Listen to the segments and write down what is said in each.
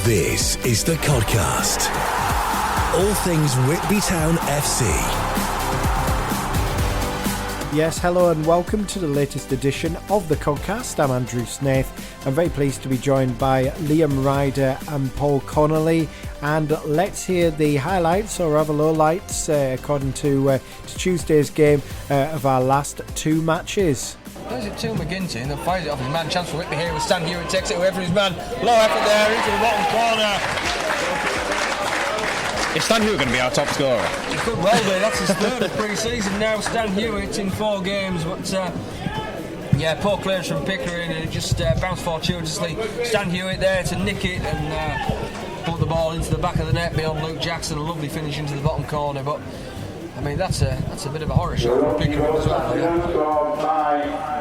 This is the Codcast. All things Whitby Town FC. Yes, hello and welcome to the latest edition of the Codcast. I'm Andrew Snaith. I'm very pleased to be joined by Liam Ryder and Paul Connolly. And let's hear the highlights, or rather lowlights, according to Tuesday's game of our last two matches. There's it to McGinty, and they'll fire it off his man. Chance for Whitby here with Stan Hewitt, takes it away from his man. Low effort there into the bottom corner. Is Stan Hewitt going to be our top scorer? He could well be. That's his third of pre-season now. Stan Hewitt in 4 games, but poor clearance from Pickering, and it just bounced fortuitously. Stan Hewitt there to nick it and put the ball into the back of the net beyond Luke Jackson. A lovely finish into the bottom corner, but I mean that's a bit of a horror show from Pickering as well.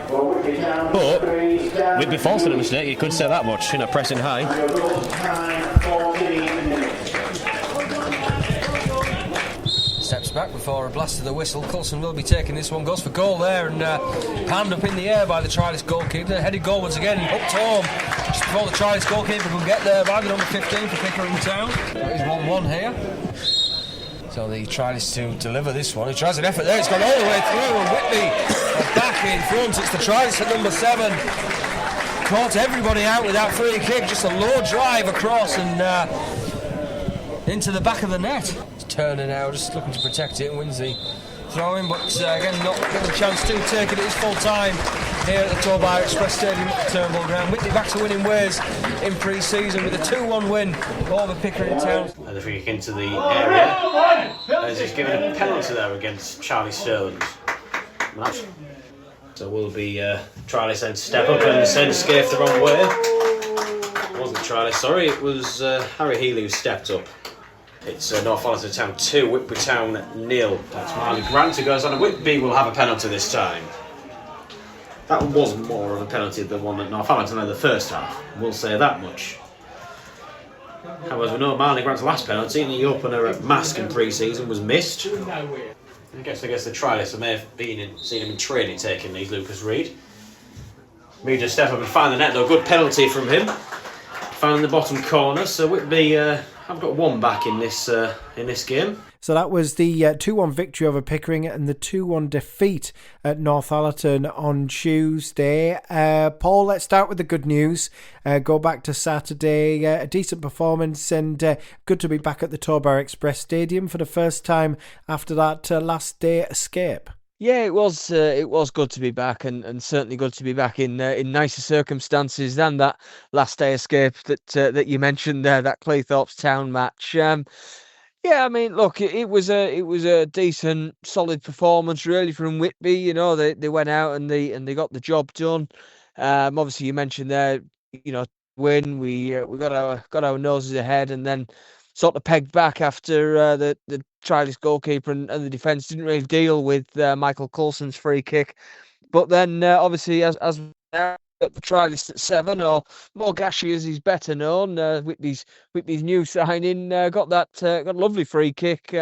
But Whitby forced a mistake. You could say that much. Pressing high. Steps back before a blast of the whistle. Coulson will be taking this one. Goes for goal there and panned up in the air by the trialist goalkeeper. Headed goalwards again. Hooked home just before the trialist goalkeeper could get there by the number 15 for Pickering Town. It is 1-1 here. So the trialist to deliver this one. He tries an effort there. It's gone all the way through. And Whitby are back in front. It's the trialist at number 7. Caught everybody out with that free kick. Just a low drive across and into the back of the net. Turner now just looking to protect it and wins the throw-in, but again not given a chance to take it. It is full time here at the Torbay Express Stadium at the Turnbull Ground. Whitby back to winning ways in pre-season with a 2-1 win over Pickering Town. And the free kick into the area as he's given a penalty there against Charlie Sterling. So will be Charlie saying step up and send Scaife the wrong way. It wasn't Charlie, sorry, it was Harry Healy who stepped up. It's Northallerton Town 2, Whitby Town 0. That's Marley Grant who goes on, and Whitby will have a penalty this time. That was more of a penalty than one that Northallerton had the first half, we'll say that much. However, we know Marley Grant's last penalty in the opener at Mask in pre-season was missed. I guess the trialists may have seen him in training taking these, Lucas Reid. Media step up and find the net though, good penalty from him. Found in the bottom corner, so Whitby have got one back in this game. So that was the 2-1 victory over Pickering and the 2-1 defeat at Northallerton on Tuesday. Paul, let's start with the good news. Go back to Saturday. A decent performance and good to be back at the Torbay Express Stadium for the first time after that last day escape. Yeah, it was good to be back, and certainly good to be back in nicer circumstances than that last day escape that you mentioned there, that Cleethorpes Town match. Yeah, I mean, look, it was a decent, solid performance really from Whitby. They went out and they got the job done. Obviously, you mentioned there, win. We got our noses ahead, and then sort of pegged back after the trialist goalkeeper and the defence didn't really deal with Michael Coulson's free kick. But then obviously as the trialist at 7, or Mo Gashi as he's better known, Whitby's new signing, got a lovely free kick,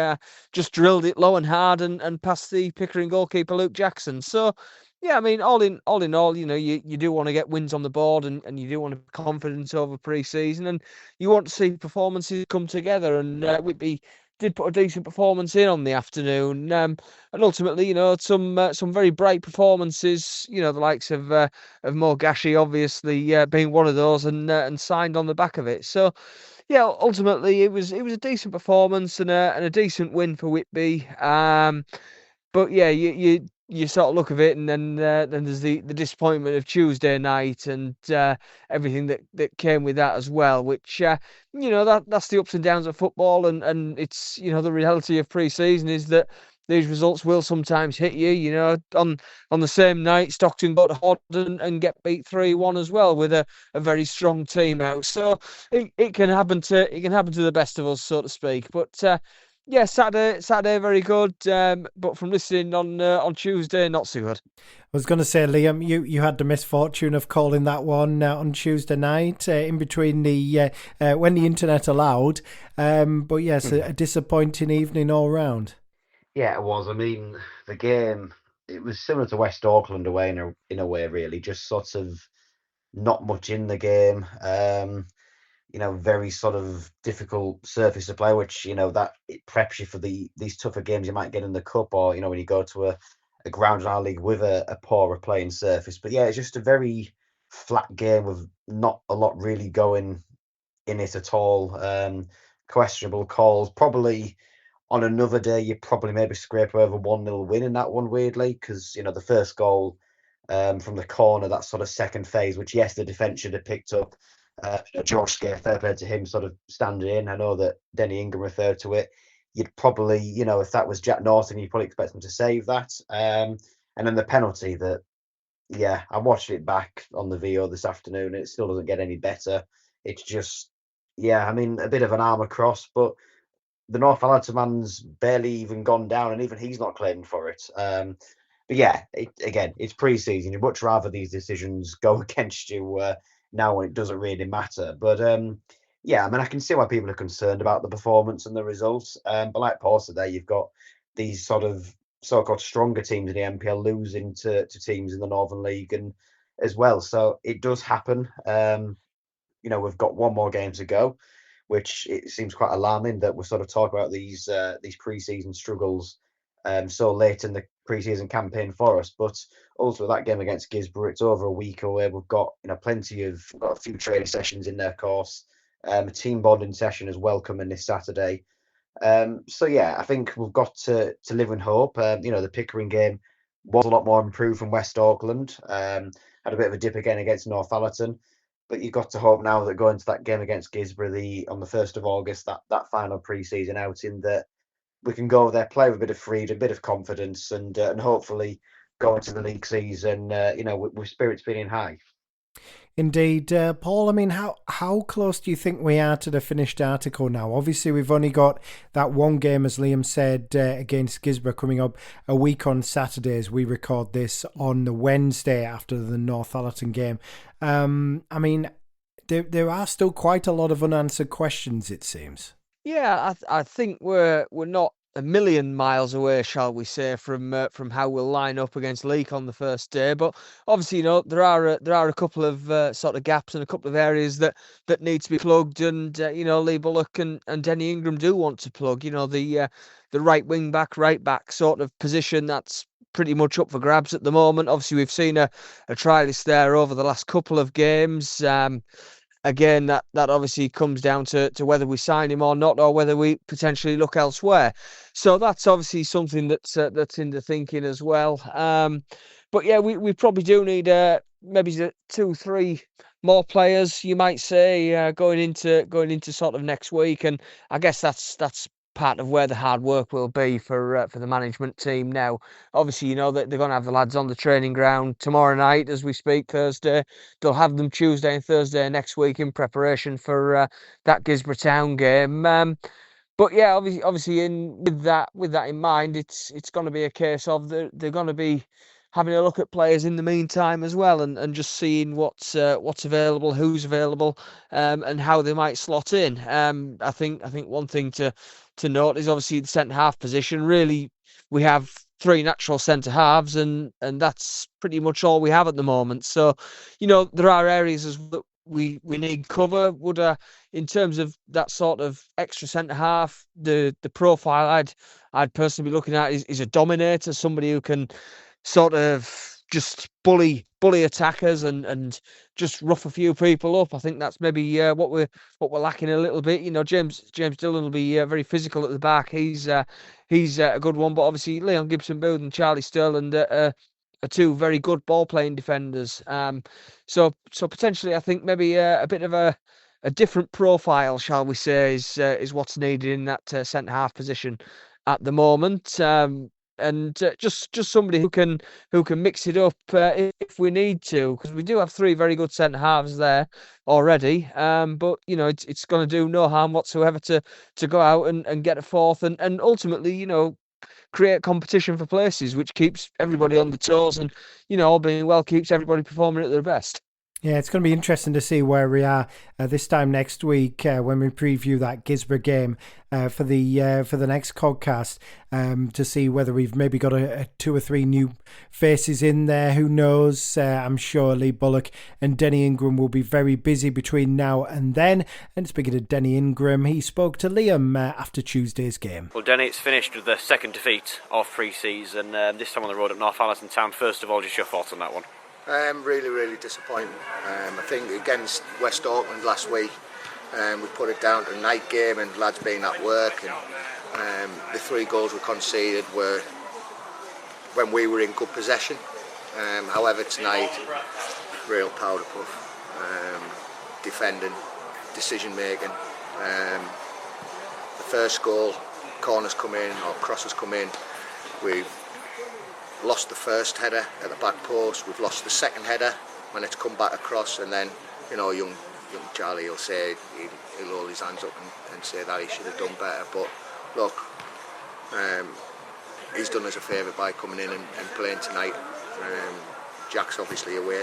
just drilled it low and hard and past the Pickering goalkeeper Luke Jackson. So yeah, I mean, all in all, you do want to get wins on the board and you do want to have confidence over pre-season, and you want to see performances come together, and Whitby did put a decent performance in on the afternoon, and ultimately, some very bright performances, the likes of Mo Gashi obviously being one of those, and signed on the back of it. So yeah, ultimately it was a decent performance and a decent win for Whitby. But yeah, you sort of look at it, and then there's the disappointment of Tuesday night and everything that came with that as well, which that's the ups and downs of football, and it's the reality of pre-season is that these results will sometimes hit you. On the same night, Stockton got hot and get beat 3-1 as well with a very strong team out. So it can happen to the best of us, so to speak. But yeah, Saturday very good, but from listening on Tuesday, not so good. I was going to say, Liam, you had the misfortune of calling that one on Tuesday night, in between the when the internet allowed. But yes, a disappointing evening all round. Yeah, it was. I mean, the game, it was similar to West Auckland away in a way, really. Just sort of not much in the game. very sort of difficult surface to play, which, that it preps you for these tougher games you might get in the cup, or, when you go to a ground in our league with a poorer playing surface. But yeah, it's just a very flat game with not a lot really going in it at all. Questionable calls. Probably on another day, you probably maybe scrape over 1-0 win in that one, weirdly, because, the first goal from the corner, that sort of second phase, which, yes, the defence should have picked up. George Scare, fair play to him, sort of standing in. I know that Denny Ingram referred to it. You'd probably, if that was Jack Norton, you'd probably expect him to save that. And then the penalty that, yeah, I watched it back on the VO this afternoon, and it still doesn't get any better. It's just, yeah, I mean, a bit of an arm across, but the Northallerton man's barely even gone down, and even he's not claiming for it. But yeah, again, it's pre-season. You'd much rather these decisions go against you now when it doesn't really matter. But yeah, I mean, I can see why people are concerned about the performance and the results. But like Paul said there, you've got these sort of so-called stronger teams in the NPL losing to teams in the Northern League and as well. So it does happen. We've got one more game to go, which it seems quite alarming that we're sort of talking about these pre-season struggles so late in the pre-season campaign for us. But also that game against Gisborough, it's over a week away. We've got got a few training sessions in their course, a team bonding session as well coming this Saturday. So yeah, I think we've got to live in hope. The Pickering game was a lot more improved from West Auckland. Had a bit of a dip again against Northallerton. But you've got to hope now that going to that game against Gisborough on the 1st of August, that final pre-season outing, that we can go there, play with a bit of freedom, a bit of confidence, and hopefully go into the league season, with spirits being high. Indeed, Paul. I mean, how close do you think we are to the finished article now? Obviously, we've only got that one game, as Liam said, against Gisborough coming up a week on Saturdays. We record this on the Wednesday after the Northallerton game. I mean, there are still quite a lot of unanswered questions, it seems. Yeah, I think we're not a million miles away, shall we say, from how we'll line up against Leek on the first day. But obviously, there are a couple of sort of gaps and a couple of areas that need to be plugged. And Lee Bullock and Denny Ingram do want to plug. The right wing back, right back sort of position that's pretty much up for grabs at the moment. Obviously, we've seen a trialist there over the last couple of games. Again, that obviously comes down to whether we sign him or not, or whether we potentially look elsewhere. So that's obviously something that's in the thinking as well. But yeah, we probably do need maybe 2-3 more players, you might say, going into sort of next week. And I guess that's part of where the hard work will be for the management team now. Obviously, that they're going to have the lads on the training ground tomorrow night as we speak, Thursday. They'll have them Tuesday and Thursday next week in preparation for that Gisborough Town game. But yeah, obviously, with that in mind, it's going to be a case of they're going to be having a look at players in the meantime as well, and just seeing what's available, who's available, and how they might slot in. I think one thing to note is obviously the centre half position. Really, we have 3 natural centre halves, and that's pretty much all we have at the moment. So, there are areas that we need cover. Would in terms of that sort of extra centre half, the profile I'd personally be looking at is a dominator, somebody who can sort of just bully attackers and just rough a few people up. I think that's maybe what we're lacking a little bit. James Dillon will be very physical at the back. He's a good one, but obviously Leon Gibson-Booth and Charlie Sterland are 2 very good ball playing defenders. So potentially I think maybe a bit of a different profile, shall we say, is what's needed in that centre half position at the moment. And just somebody who can mix it up if we need to, because we do have 3 very good centre halves there already. But it's going to do no harm whatsoever to go out and get a fourth and ultimately create competition for places, which keeps everybody on the toes and all being well keeps everybody performing at their best. Yeah, it's going to be interesting to see where we are this time next week when we preview that Gisborough game for the next Codcast, to see whether we've maybe got a 2 or 3 new faces in there. Who knows? I'm sure Lee Bullock and Denny Ingram will be very busy between now and then. And speaking of Denny Ingram, he spoke to Liam after Tuesday's game. Well, Denny, it's finished with the second defeat of pre-season, this time on the road at Northallerton Town. First of all, just your thoughts on that one. Really disappointing. I think against West Auckland last week, we put it down to a night game and lads being at work, and the 3 goals we conceded were when we were in good possession. However, tonight, real powder puff, defending, decision making. The first goal, corners come in or crosses come in, we've lost the first header at the back post, we've lost the second header when it's come back across, and then young Charlie will say, he'll hold his hands up and say that he should have done better. But look, he's done us a favour by coming in and playing tonight. Jack's obviously away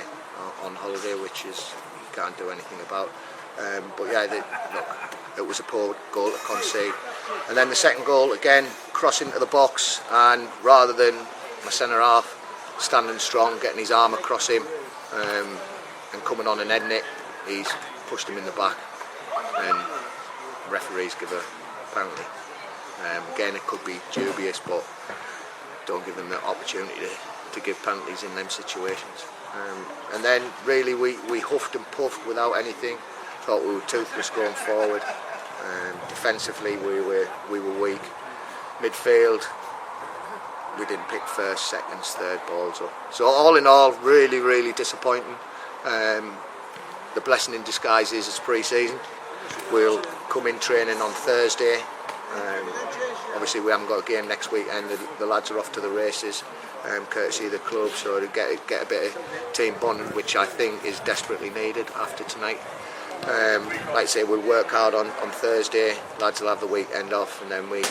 on holiday, which is you can't do anything about. But yeah, look, it was a poor goal to concede. And then the second goal, again, crossing into the box, and rather than my centre half standing strong, getting his arm across him and coming on and heading it, he's pushed him in the back, and referees give a penalty. Again, it could be dubious, but don't give them the opportunity to give penalties in them situations. And then really we huffed and puffed without anything. Thought we were toothless going forward. Defensively we were weak. Midfield, we didn't pick first, seconds, third balls up. So all in all, really disappointing. The blessing in disguise is it's pre-season. We'll come in training on Thursday. Obviously we haven't got a game next weekend. The lads are off to the races, courtesy of the club, so to get a bit of team bonding, which I think is desperately needed after tonight. Like I say, we'll work hard on Thursday. Lads will have the weekend off, and then we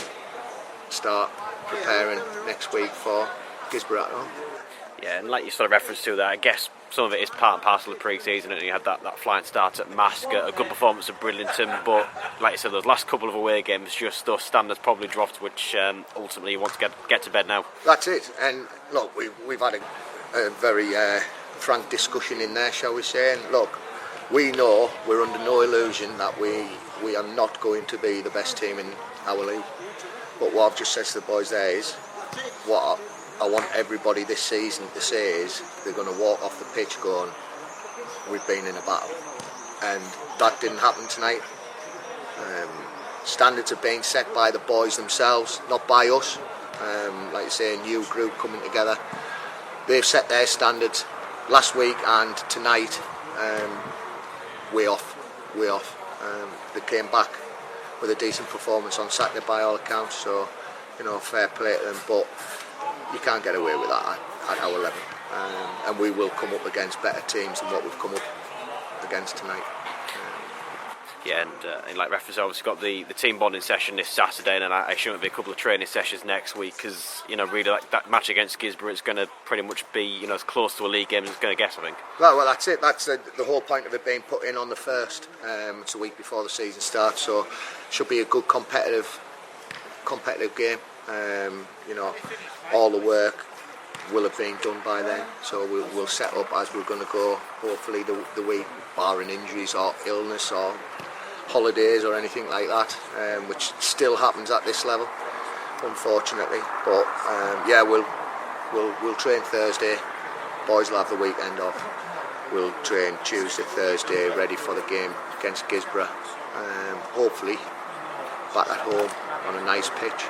start preparing next week for Gisborough at home. Yeah, and like you sort of referenced to that, I guess some of it is part and parcel of pre-season, and you had that flying start at Mask, a good performance at Bridlington, but like you said, those last couple of away games, just those standards probably dropped, which ultimately you want to get to bed now. That's it, and look, we've had a very frank discussion in there, shall we say, and look, we know we're under no illusion that we are not going to be the best team in our league. But what I've just said to the boys there is, what I want everybody this season to say is, they're going to walk off the pitch going, we've been in a battle. And that didn't happen tonight. Standards are being set by the boys themselves, not by us. Like you say, a new group coming together. They've set their standards last week, and tonight, way off. They came back with a decent performance on Saturday by all accounts, so fair play to them, but you can't get away with that at our level, and we will come up against better teams than what we've come up against tonight. Yeah, and like reference, obviously got the team bonding session this Saturday, and then I assume it'll be a couple of training sessions next week, because really like that match against Gisborough, it's going to pretty much be as close to a league game as it's going to get, I think. Well, that's it. That's the whole point of it being put in on the 1st. It's a week before the season starts, so should be a good competitive game. All the work will have been done by then, so we'll set up as we're going to go. Hopefully the week, barring injuries or illness or holidays or anything like that, which still happens at this level, unfortunately. But yeah, we'll train Thursday. Boys will have the weekend off. We'll train Tuesday, Thursday, ready for the game against Gisborough. Hopefully back at home on a nice pitch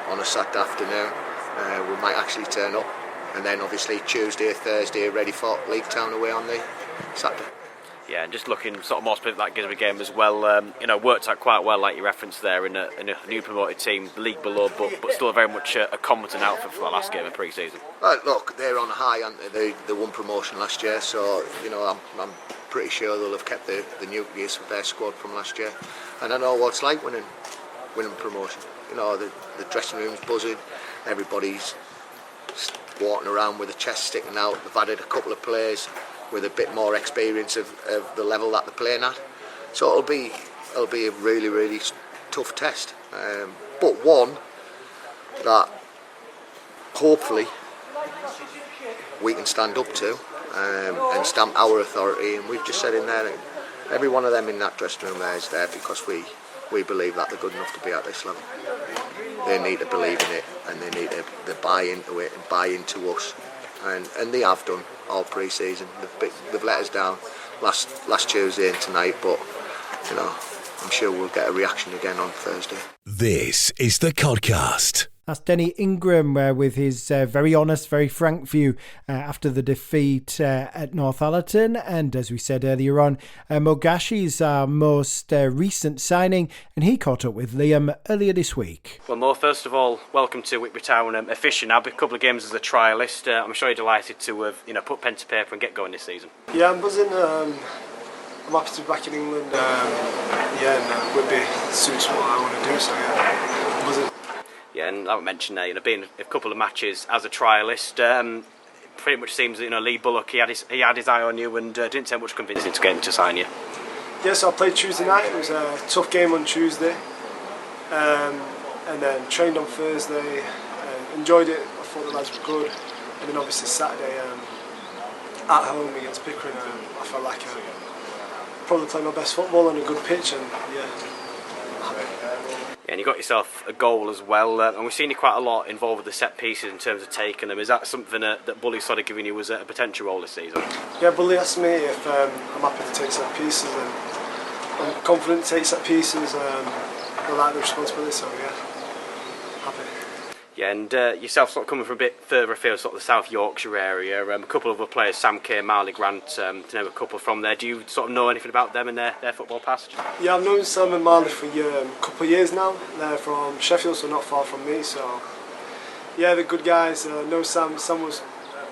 on a Saturday afternoon. We might actually turn up, and then obviously Tuesday, Thursday, ready for League Town away on the Saturday. Yeah, and just looking sort of more specific that Gisborough game as well, worked out quite well, like you referenced there, in a new promoted team, the league below, but still very much a competent outfit for that last game of pre-season. Well, look, they're on a high, aren't they? They won promotion last year, so I'm pretty sure they'll have kept the nucleus of their squad from last year, and I know what it's like winning promotion. The dressing room's buzzing, everybody's walking around with a chest sticking out. They've added a couple of players with a bit more experience of the level that they're playing at. So it'll be a really, really tough test, but one that hopefully we can stand up to and stamp our authority. And we've just said in there, every one of them in that dressing room there is there because we believe that they're good enough to be at this level. They need to believe in it, and they need to buy into it and buy into us, and they have done all pre-season. They've let us down last Tuesday and tonight, but you know, I'm sure we'll get a reaction again on Thursday. This is the Codcast. That's Denny Ingram with his very honest, very frank view after the defeat at Northallerton. And as we said earlier on, Mo Gashi's our most recent signing, and he caught up with Liam earlier this week. Well, Mo, first of all, welcome to Whitby Town. Officially now, a couple of games as a trialist. I'm sure you're delighted to have put pen to paper and get going this season. Yeah, I'm buzzing. I'm happy to be back in England. And Whitby suits what I want to do. So yeah, I'm buzzing. Yeah, and like I mentioned there, being a couple of matches as a trialist, pretty much seems that Lee Bullock he had his eye on you and didn't take much convincing to get him to sign you. Yeah, so I played Tuesday night. It was a tough game on Tuesday, and then trained on Thursday. Enjoyed it. I thought the lads were good, and then obviously Saturday at home against PIckering, I felt like I probably played my best football on a good pitch, and yeah. And you got yourself a goal as well, and we've seen you quite a lot involved with the set pieces in terms of taking them. Is that something that Bully's sort of giving you as a potential role this season? Yeah, Bully asked me if I'm happy to take set pieces, and I'm confident to take set pieces. I like the responsibility, so yeah, happy. Yeah, and yourself sort of coming from a bit further afield, sort of the South Yorkshire area, a couple of other players, Sam Kay, Marley Grant, to name a couple from there. Do you sort of know anything about them and their football past? Yeah, I've known Sam and Marley for a couple of years now. They're from Sheffield, so not far from me. So yeah, they're good guys. Know Sam. Sam was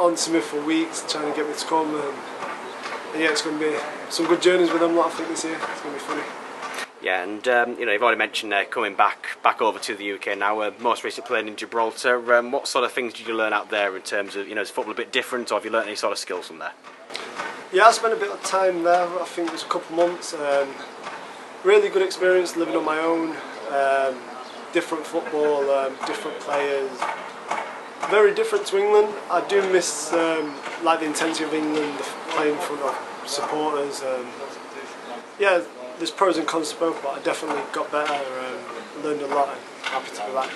on to me for weeks, trying to get me to come. And yeah, it's going to be some good journeys with them, I think, this year. It's going to be funny. Yeah, and you've already mentioned coming back over to the UK now. Most recently playing in Gibraltar. What sort of things did you learn out there in terms of is football a bit different, or have you learnt any sort of skills from there? Yeah, I spent a bit of time there. I think it was a couple of months. Really good experience living on my own. Different football, different players. Very different to England. I do miss like the intensity of England, playing in front of supporters. Yeah. There's pros and cons to both, but I definitely got better, learned a lot, and happy to be back.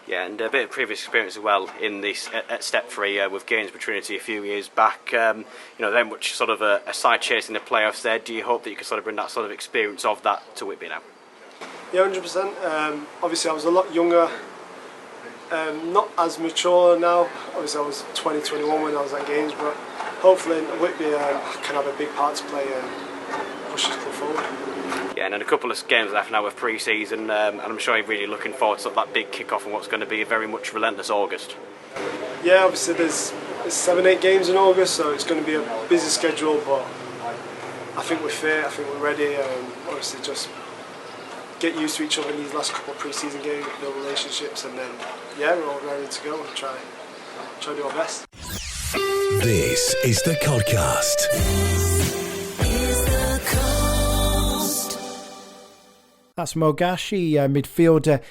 Yeah, and a bit of previous experience as well in this at Step 3 with Gainsborough Trinity a few years back. Very much sort of a side chase in the playoffs there. Do you hope that you can sort of bring that sort of experience of that to Whitby now? Yeah, 100%. Obviously, I was a lot younger, not as mature now. Obviously, I was 20, 21 when I was at Gainsborough. Hopefully, in Whitby, I can have a big part to play and push this club forward. Yeah, and then a couple of games left now with pre-season, and I'm sure you're really looking forward to that big kick-off and what's going to be a very much relentless August. Yeah, obviously there's 7-8 games in August, so it's going to be a busy schedule, but I think we're fit, I think we're ready, obviously just get used to each other in these last couple of pre-season games, build relationships, and then yeah, we're all ready to go and try to do our best. This is the Codcast. That's Mo Gashi, midfielder,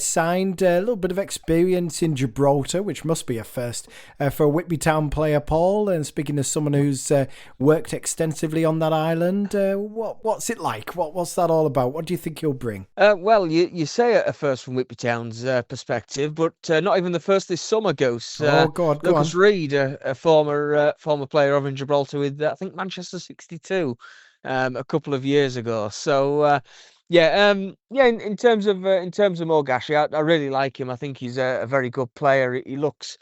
signed a little bit of experience in Gibraltar, which must be a first for a Whitby Town player, Paul. And speaking of someone who's worked extensively on that island, what's it like? What's that all about? What do you think he'll bring? Well, you say a first from Whitby Town's perspective, but not even the first this summer, Goose. Go Lucas on. Reid, a former player over in Gibraltar with, I think, Manchester 62 a couple of years ago. So... In terms of Mo Gashi, I really like him. I think he's a very good player. He looks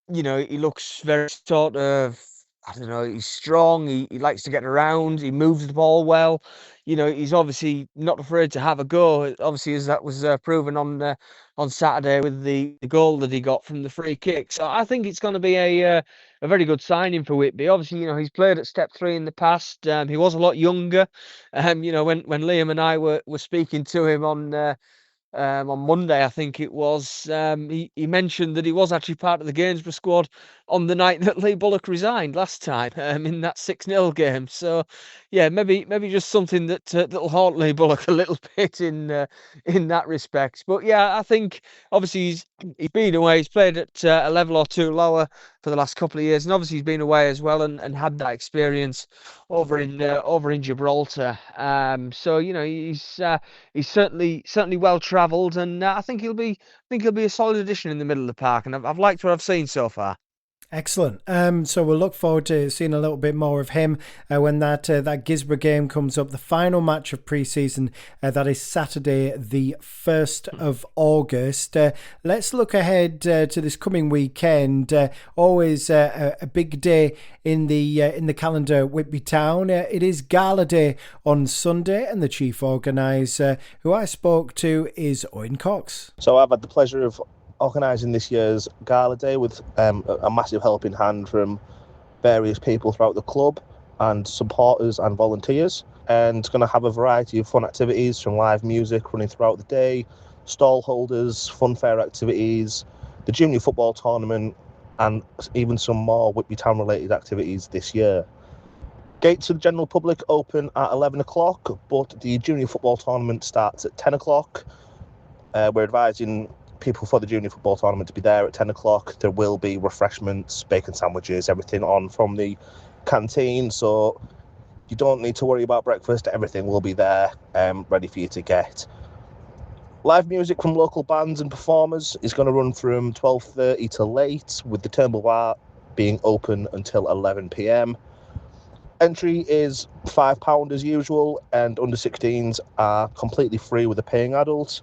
very sort of, I don't know, he's strong. He likes to get around. He moves the ball well. He's obviously not afraid to have a go. Obviously, as that was proven on Saturday with the goal that he got from the free kick. So I think it's going to be a very good signing for Whitby. Obviously, he's played at Step 3 in the past. He was a lot younger. When Liam and I were speaking to him on on Monday, I think it was. He mentioned that he was actually part of the Gainsborough squad on the night that Lee Bullock resigned last time in that 6-0 game. So, yeah, maybe just something that'll haunt Lee Bullock a little bit in that respect. But yeah, I think obviously he's been away. He's played at a level or two lower for the last couple of years, and obviously he's been away as well and had that experience over in Gibraltar. So he's certainly well travelled, and I think he'll be a solid addition in the middle of the park, and I've liked what I've seen so far. Excellent. So we'll look forward to seeing a little bit more of him when that Gisborough game comes up, the final match of pre-season. That is Saturday, the 1st of August. Let's look ahead to this coming weekend. Always a big day in the calendar, Whitby Town. It is Gala Day on Sunday, and the chief organiser, who I spoke to, is Owen Cox. So I've had the pleasure of organising this year's Gala Day with a massive helping hand from various people throughout the club and supporters and volunteers, and it's going to have a variety of fun activities from live music running throughout the day, stall holders, fun fair activities, the junior football tournament, and even some more Whitby Town related activities this year. Gates to the general public open at 11 o'clock, but the junior football tournament starts at 10 o'clock. We're advising people for the junior football tournament to be there at 10 o'clock. There will be refreshments, bacon sandwiches, everything on from the canteen, so you don't need to worry about breakfast. Everything will be there ready for you to get. Live music from local bands and performers is going to run from 12:30 to late, with the Turnbull Bar being open until 11 p.m. Entry is £5 as usual, and under 16s are completely free with a paying adult.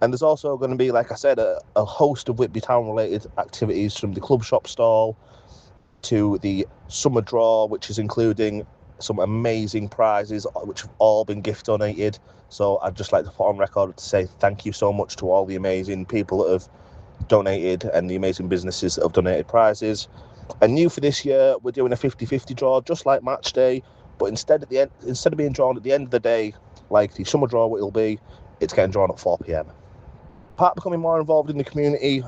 And there's also going to be, like I said, a host of Whitby Town related activities, from the club shop stall to the summer draw, which is including some amazing prizes which have all been gift donated. So I'd just like to put on record to say thank you so much to all the amazing people that have donated and the amazing businesses that have donated prizes. And new for this year, we're doing a 50-50 draw, just like match day, but instead of being drawn at the end of the day like the summer draw will be, it's getting drawn at 4 p.m. Part of becoming more involved in the community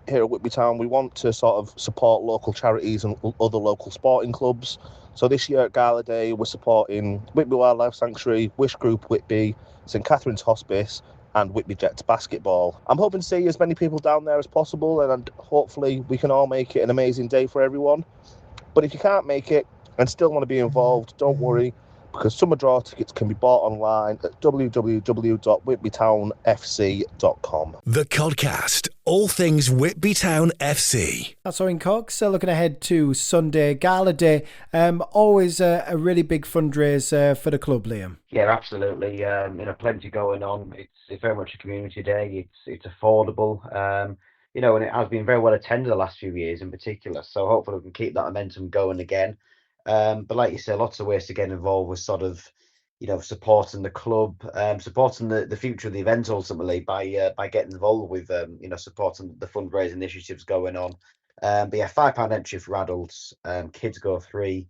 here at Whitby Town, we want to sort of support local charities and other local sporting clubs. So this year at Gala Day, we're supporting Whitby Wildlife Sanctuary, Wish Group Whitby, St Catherine's Hospice, and Whitby Jets basketball. I'm hoping to see as many people down there as possible, and hopefully we can all make it an amazing day for everyone. But if you can't make it and still want to be involved, don't worry, because summer draw tickets can be bought online at www.whitbytownfc.com. The Codcast, all things Whitby Town FC. That's Owen Cox. Looking ahead to Sunday, Gala Day. Always a really big fundraiser for the club, Liam. Yeah, absolutely. Plenty going on. It's very much a community day. It's affordable. And it has been very well attended the last few years in particular. So hopefully we can keep that momentum going again. But like you say, lots of ways to get involved with sort of, supporting the club, supporting the future of the event ultimately by getting involved with, supporting the fundraising initiatives going on. But yeah, £5 entry for adults, kids go free.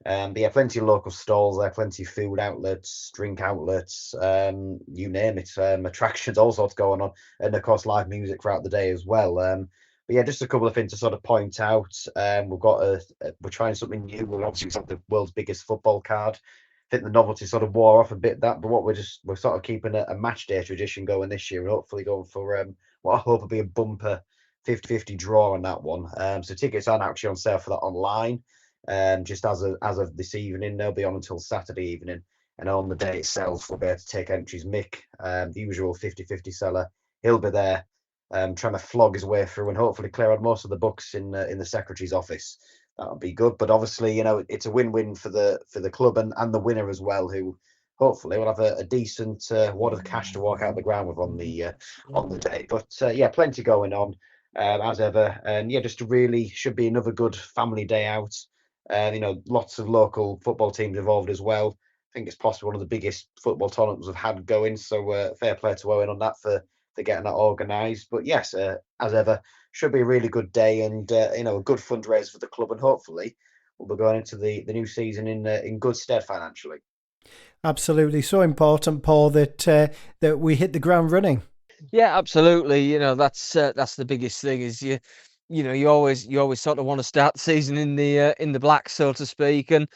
But yeah, plenty of local stalls there, plenty of food outlets, drink outlets, you name it, attractions, all sorts going on, and of course live music throughout the day as well. But yeah, just a couple of things to sort of point out. We're trying something new. We're obviously got the world's biggest football card. I think the novelty sort of wore off a bit, but we're sort of keeping a match day tradition going this year, and hopefully going for what I hope will be a bumper 50-50 draw on that one. So tickets aren't actually on sale for that online. Just as of this evening, they'll be on until Saturday evening, and on the day itself we'll be able to take entries. Mick, the usual 50-50 seller, he'll be there trying to flog his way through and hopefully clear out most of the books in the secretary's office. That'll be good. But obviously, it's a win-win for the club and the winner as well, who hopefully will have a decent wad of cash to walk out the ground with on the day. But yeah, plenty going on as ever, and yeah, just really should be another good family day out. Lots of local football teams involved as well. I think it's possibly one of the biggest football tournaments we've had going. So fair play to Owen on that for getting that organised. But yes, as ever, should be a really good day, and a good fundraiser for the club, and hopefully we'll be going into the new season in good stead financially. Absolutely, so important, Paul, that we hit the ground running. Yeah, absolutely. That's the biggest thing is you always sort of want to start the season in the black, so to speak, and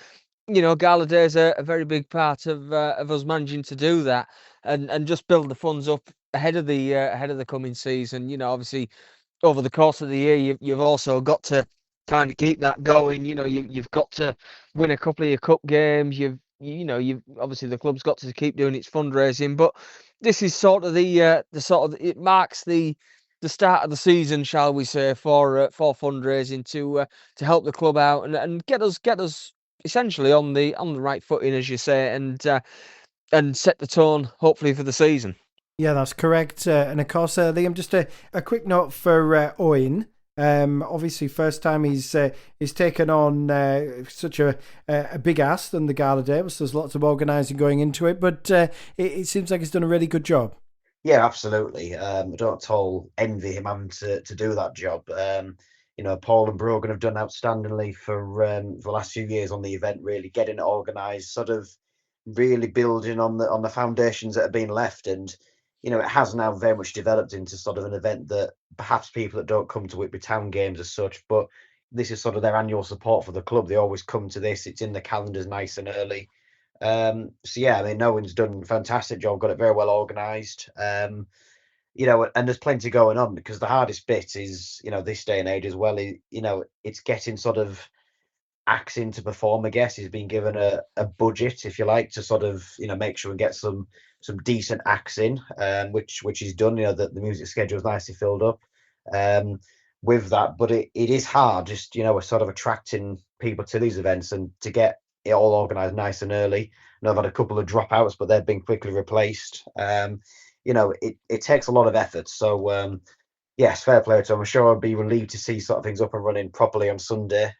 Gala Day is a very big part of us managing to do that and just build the funds up ahead of the coming season. Obviously over the course of the year, you've also got to kind of keep that going. You've got to win a couple of your cup games. You've obviously the club's got to keep doing its fundraising, but this is sort of it marks the start of the season, shall we say, for fundraising to help the club out and get us essentially on the right footing, as you say, and set the tone hopefully for the season. Yeah, that's correct. And of course, Liam, just a quick note for Owen. Obviously, first time he's taken on such a big ask than the Gala Day. So there's lots of organising going into it, but it seems like he's done a really good job. Yeah, absolutely. I don't at all envy him having to do that job. Paul and Brogan have done outstandingly for the last few years on the event, really getting it organised, sort of really building on the foundations that have been left. And it has now very much developed into sort of an event that perhaps people that don't come to Whitby Town games as such, but this is sort of their annual support for the club. They always come to this. It's in the calendars nice and early. So yeah, I mean, Owen's done a fantastic job, got it very well organised. And there's plenty going on, because the hardest bit is, this day and age as well, it's getting sort of acts in to perform. I guess he's been given a budget, if you like, to sort of make sure and get some decent acts in, which he's done. The music schedule is nicely filled up with that, but it is hard just sort of attracting people to these events and to get it all organised nice and early. I've had a couple of dropouts, but they've been quickly replaced. It takes a lot of effort. So yes, fair play to him. I'm sure I'd be relieved to see sort of things up and running properly on Sunday.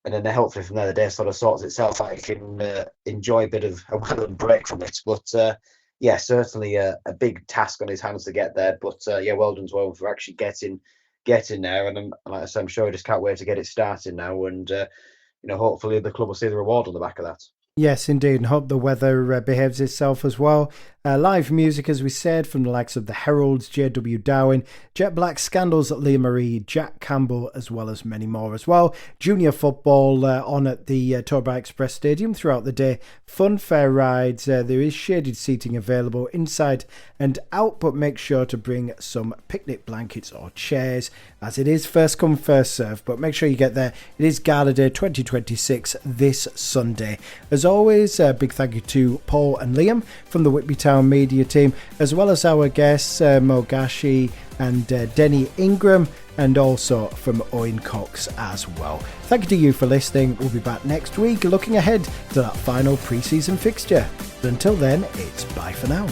And then hopefully from there the day sort of sorts itself out. I can enjoy a bit of a well-earned break from it. But yeah, certainly a big task on his hands to get there. But yeah, well done to Owen for actually getting there. And like I said, I'm sure I just can't wait to get it started now. And hopefully the club will see the reward on the back of that. Yes, indeed, and hope the weather behaves itself as well. Live music, as we said, from the likes of the Heralds, J.W. Darwin, Jet Black, Scandals at Leah Marie, Jack Campbell, as well as many more as well. Junior football on at the Torbay Express Stadium throughout the day. Fun fair rides. There is shaded seating available inside and out, but make sure to bring some picnic blankets or chairs, as it is first come, first serve. But make sure you get there. It is Gala Day 2026 this Sunday. As always, a big thank you to Paul and Liam from the Whitby Town media team, as well as our guests Mo Gashi and Denny Ingram, and also from Owen Cox as well. Thank you to you for listening. We'll be back next week looking ahead to that final pre-season fixture. But until then, it's bye for now.